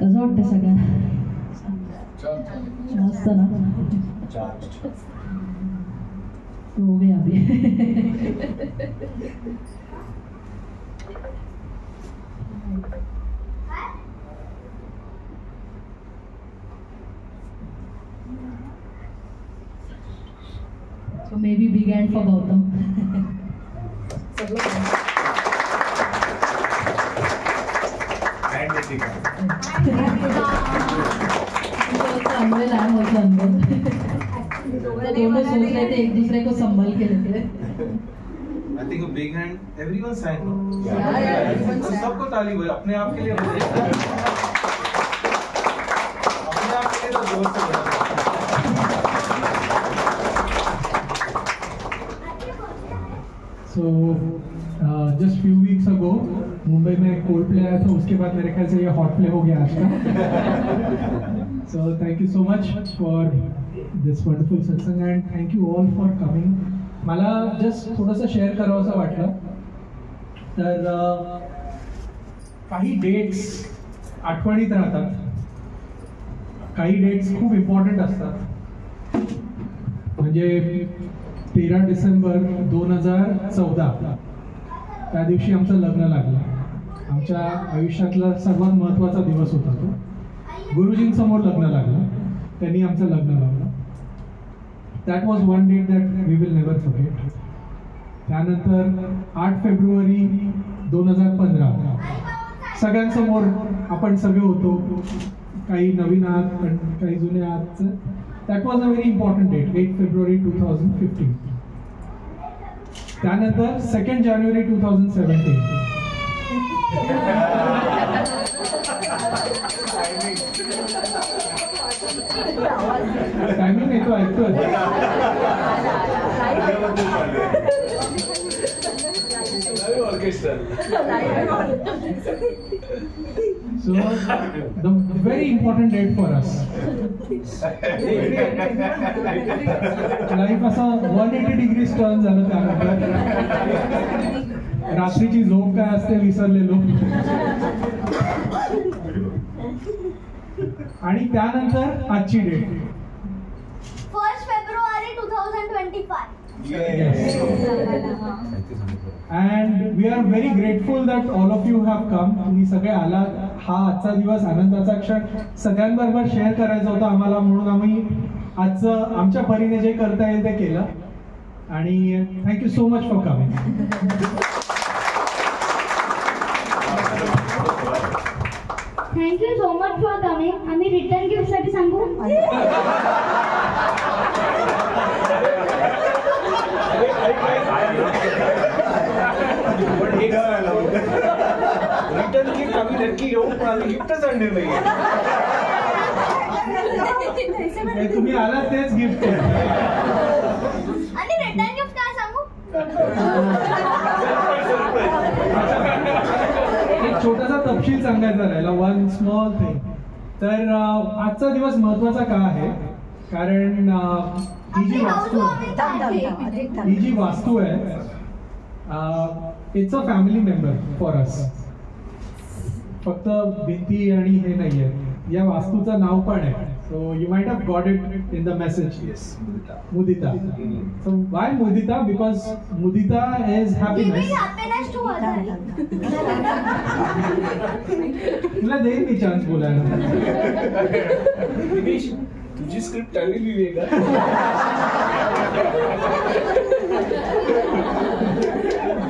कसं वाटतं सगळ्यांना? मस्त ना? हो गया अभी. So maybe big hand for Gautam. दोनों सोच रहे थे एक दूसरे को संभाल के लेते. I think a big hand. Everyone sang. Yeah. सबको ताली बजाओ. अपने आप के लिए बजाओ. अपने आप के लिए तो जोर से बजाओ. So just few weeks ago Mumbai में कोल्ड प्ले आया था. उसके बाद मेरे ख्याल से ये हॉट प्ले हो गया आज का. So thank you so much for this wonderful satsang and thank you all for coming. मला जस्ट थोडंसं शेअर करावं असं वाटलं. तर काही डेट्स आठवणीत राहतात. काही डेट्स खूप इम्पॉर्टंट असतात. म्हणजे 13 डिसेंबर 2014 त्या दिवशी आमचं लग्न लागलं. आमच्या आयुष्यातला सर्वात महत्त्वाचा दिवस होता तो. गुरुजींसमोर लग्न लागलं. त्यांनी आमचं लग्न लावलं. That was one date that we will never forget. त्यानंतर 8 फेब्रुवारी 2015 सगळ्यांसमोर आपण सगळे होतो. काही नवीन आहात पण काही जुने आहात. That was a very important date, 8 February 2015. त्यानंतर 2 जानेवारी 2017. टायमिंग येतो ऐकतोय. So the very important date for us. Life असं 180 डिग्रीज टर्न झालं त्यानंतर. रात्रीची झोप काय असते विसरलेलो. आणि त्यानंतर आजची date 1 February 2025. Yes. And we are very grateful that all of you have come. तुम्ही सगळे आलात. हा आजचा दिवस आनंदाचा क्षण सगळ्यांबरोबर शेअर करायचा होता आम्हाला, म्हणून आम्ही आजचं आमच्या परीने जे करता येईल ते केलं. आणि thank you so much for coming. Thank you so much for coming. आम्ही रिटर्न गिफ्ट साठी सांगू. रिटर्न गिफ्ट आम्ही नक्की घेऊ, पण आम्ही गिफ्टच आणले नाही. तुम्ही आलात तेच गिफ्ट. आणि रिटर्न गिफ्ट काय सांगू. एक छोटासा तपशील सांगायचा राहिला, वन स्मॉल थिंग. तर आजचा दिवस महत्वाचा का आहे, कारण ही जी वास्तू आहे it's a family member for us. फक्त भिंती आणि हे नाहीये, या वास्तूचं नाव पण आहे. So you might have got it in the message. Mudita. So Y Mudita? Because Mudita is happiness. तुला देईन मी चान्स बोलायला. तुझी स्क्रिप्ट चांगली लिहिली आहे का?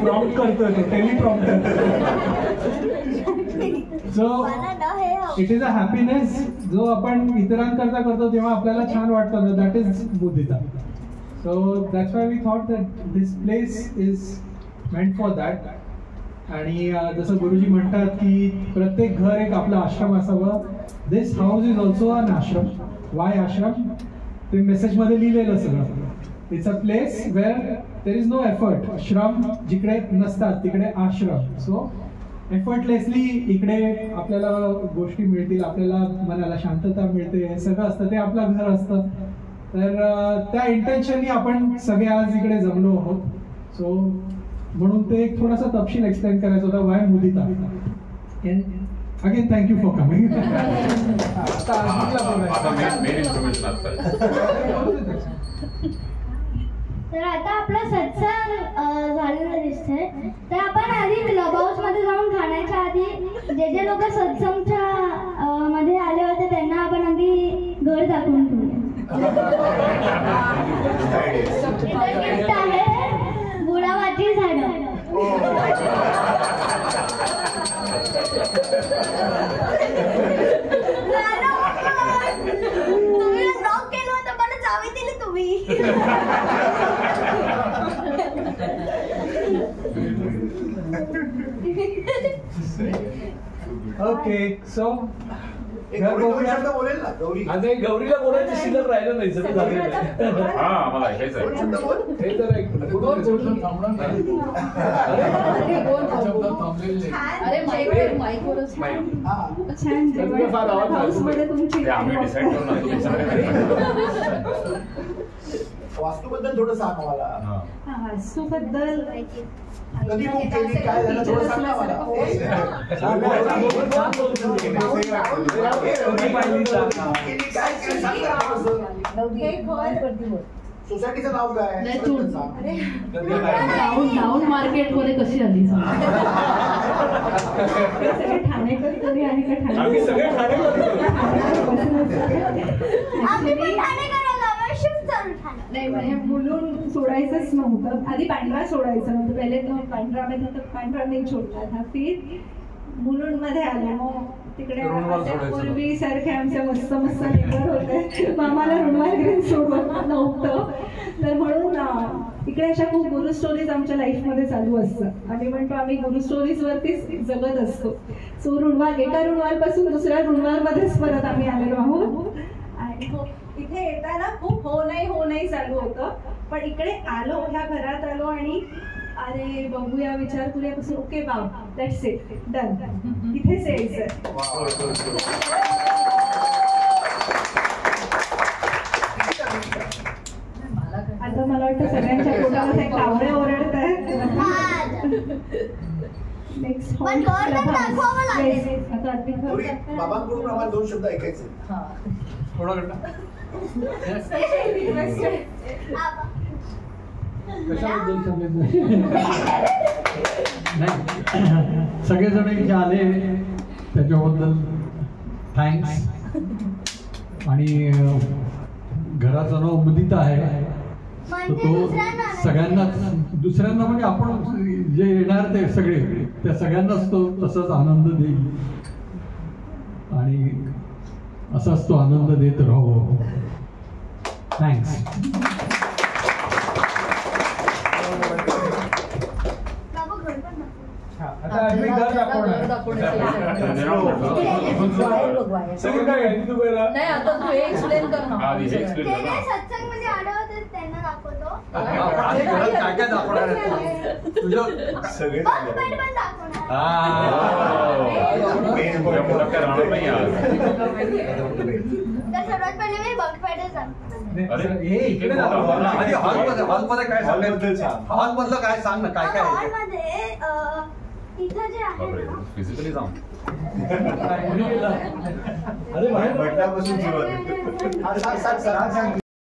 प्रॉम्प्ट करतोय तो, teleprompter. So it is a happiness जो आपण इतरांकरता करतो तेव्हा आपल्याला छान वाटतं ना, दॅट इज मुदिता. So that's why we thought that this place is meant for that. आणि जसं गुरुजी म्हणतात की प्रत्येक घर एक आपलं आश्रम असावं. This house is also an ashram. Why ashram? ते मेसेजमध्ये लिहिलेलं सगळं. It's a place where there is no effort. श्रम जिकडे नसतात तिकडे आश्रम. सो एफर्टलेसली इकडे आपल्याला गोष्टी मिळतील, आपल्याला मनाला शांतता मिळते, हे सगळं असतं ते आपलं घर असतं. तर त्या इंटेन्शननी आपण सगळे आज इकडे जमलो आहोत. सो म्हणून ते एक थोडासा तपशील एक्सप्लेन करायचा होता, Y Mudita. Again thank you for coming. तर आता आपला सत्संग झालेला दिसतंय. तर आपण आधी क्लब हाऊस मध्ये जाऊन खाण्याच्या आधी जे जे लोक सत्संगच्या मध्ये आले होते त्यांना आपण आधी घर दाखवून ठेवूया. गिफ्ट आहे गुलाबाची झाडं. तुम्ही लॉक केलं होतं, मला चावी दिली तुम्ही. ओके. सो गौरीला बोलायचं शिल्लक राहिलं नाही. सगळं झालेलं आहे. वास्तूबद्दल थोडं सांग मला. वास्तूबद्दल कधी बुक केली, काय झालं थोडं सांग ना मला. सोसायटीचं नाव काय? टाउन मार्केट मध्ये कशी आली? ठाणेकर तरी आहे का? आम्ही सगळे नाही, म्हणजे मुलून सोडायचंच नव्हतं. आधी पांढरा सोडायचं नव्हतं. पहिले तो पांढरा मध्ये पांढरा नाही सोडला था. फिर मुलुंड मध्ये आलो. मग तिकडे पूर्वी सारखे आमच्या मस्त मस्त लेकर होते. आम्हाला ऋणवाल ग्रीन सोडवत नव्हतं. तर म्हणून इकडे अशा खूप गुरु स्टोरीज आमच्या लाईफमध्ये चालू असतात. आम्ही म्हणतो आम्ही गुरु स्टोरीज वरतीच जगत असतो. सो ऋणवाल, एका ऋणवाल पासून दुसऱ्या ऋणवाल मध्येच परत आम्ही आलेलो आहोत. आणि इथे येताना खूप हो नाही चालू होतं. पण इकडे आलो, ह्या घरात आलो आणि अरे बघूया विचार करूयापासून okay wow that's it done इथेच यायचं. आता मला वाटतं सगळ्यांच्या पोटामध्ये कावळे ओरडत आहेत. नेक्स्ट पण घर तर दाखवावं लागेल. थोडी बाबांकडून आम्हाला 2 शब्द ऐकायचे. थोडा घंटा कशाबद्दल सांगायचं नाही, सगळेजण इथे आले त्याच्याबद्दल थँक्स. आणि घराचं नाव मुदिता आहे, तर तो दुसऱ्यांना म्हणजे आपण जे येणार ते सगळे त्या सगळ्यांनाच तो तसाच आनंद देईल आणि असाच तो आनंद देत राहो. थँक्स. आता आम्ही घर नाही आता तू हे एक्सप्लेन कर ना. ते सत्संग मध्ये आलं होतं त्यांना दाखवतो. काय काय दाखवणार तुझं सगळे बंकपेट पण दाखवणार. तर सर्वात पहिले मी बंकपेटच दाखवणार. इकडे हॉलमध्ये काय सांगायचं, हॉलमधलं काय सांग ना, काय काय हॉलमध्ये इथं जे आहे ना फिजिकली जाऊन अरे भट्टापासून सुरुवात.